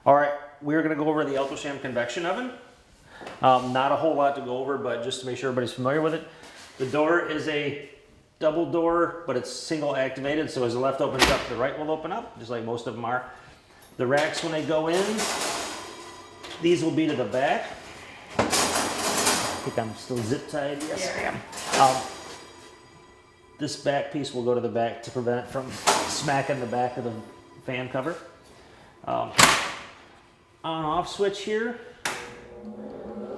All right, we're gonna go over the Alto Shaam convection oven. Not a whole lot to go over, but just to make sure everybody's familiar with it. The door is a double door, but it's single activated, so as the left opens up, the right will open up, just like most of them are. The racks, when they go in, these will be to the back. I think I'm still zip tied. Yes, I am. This back piece will go to the back to prevent it from smacking the back of the fan cover. On-off switch here.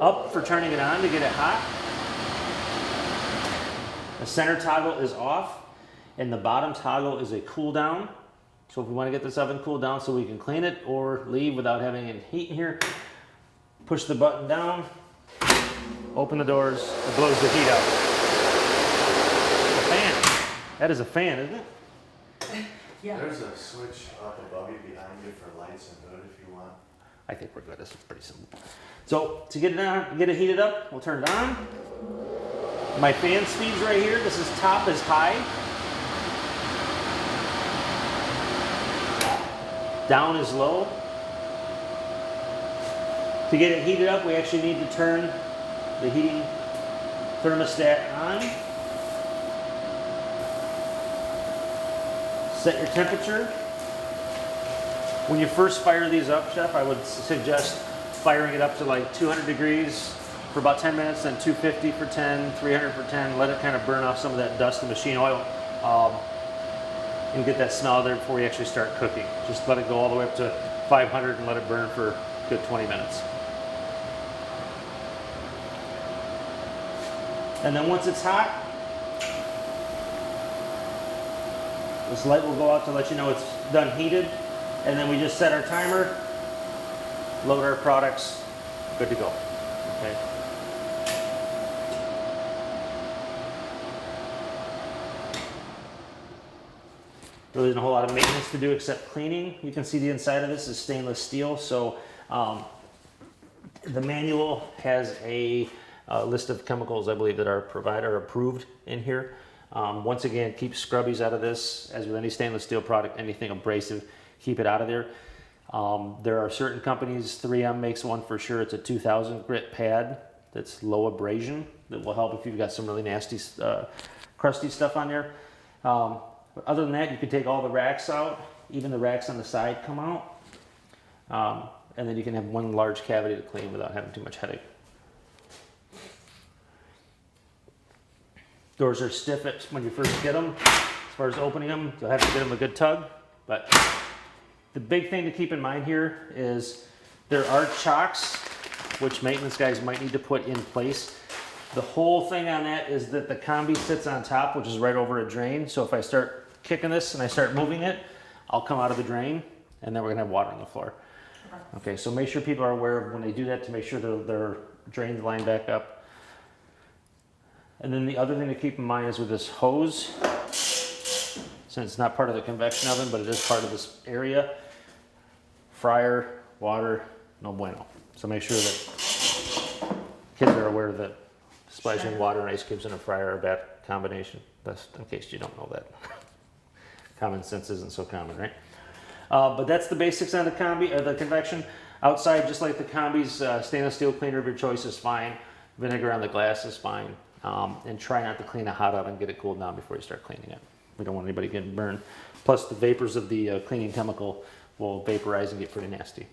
Up for turning it on to get it hot. The center toggle is off, and the bottom toggle is a cool down. So if we want to get this oven cooled down so we can clean it or leave without having any heat in here, push the button down, open the doors, it blows the heat out. A fan. That is a fan, isn't it? Yeah. There's a switch up above you behind you for lights and hood if you want. I think we're good. This is pretty simple. So to get it on, get it heated up, we'll turn it on. My fan speeds right here. This is top is high. Down is low. To get it heated up, we actually need to turn the heating thermostat on. Set your temperature. When you first fire these up, Chef, I would suggest firing it up to like 200 degrees for about 10 minutes, then 250 for 10, 300 for 10. Let it kind of burn off some of that dust and machine oil and get that smell there before you actually start cooking. Just let it go all the way up to 500 and let it burn for a good 20 minutes. And then once it's hot, this light will go out to let you know it's done heated. And then we just set our timer, load our products, good to go. Okay. Really isn't a whole lot of maintenance to do except cleaning. You can see the inside of this is stainless steel, so the manual has a list of chemicals I believe that are approved in here. Once again, keep scrubbies out of this. As with any stainless steel product, anything abrasive, keep it out of there. There are certain companies, 3M makes one for sure. It's a 2000 grit pad that's low abrasion that will help if you've got some really nasty, crusty stuff on there. But other than that, you can take all the racks out. Even the racks on the side come out. And then you can have one large cavity to clean without having too much headache. Doors are stiff when you first get them. As far as opening them, you'll have to give them a good tug. But the big thing to keep in mind here is there are chocks, which maintenance guys might need to put in place. The whole thing on that is that the combi sits on top, which is right over a drain. So if I start kicking this and I start moving it, I'll come out of the drain and then we're gonna have water on the floor. Okay, so make sure people are aware of when they do that to make sure their drains line back up. And then the other thing to keep in mind is with this hose, since it's not part of the convection oven, but it is part of this area, fryer, water, no bueno. So make sure that kids are aware that splashing water and ice cubes in a fryer are a bad combination. That's in case you don't know that. Common sense isn't so common, right? But that's the basics on the combi, the convection. Outside, just like the combis, stainless steel cleaner of your choice is fine. Vinegar on the glass is fine. And try not to clean a hot oven, get it cooled down before you start cleaning it. We don't want anybody getting burned. Plus the vapors of the cleaning chemical will vaporize and get pretty nasty.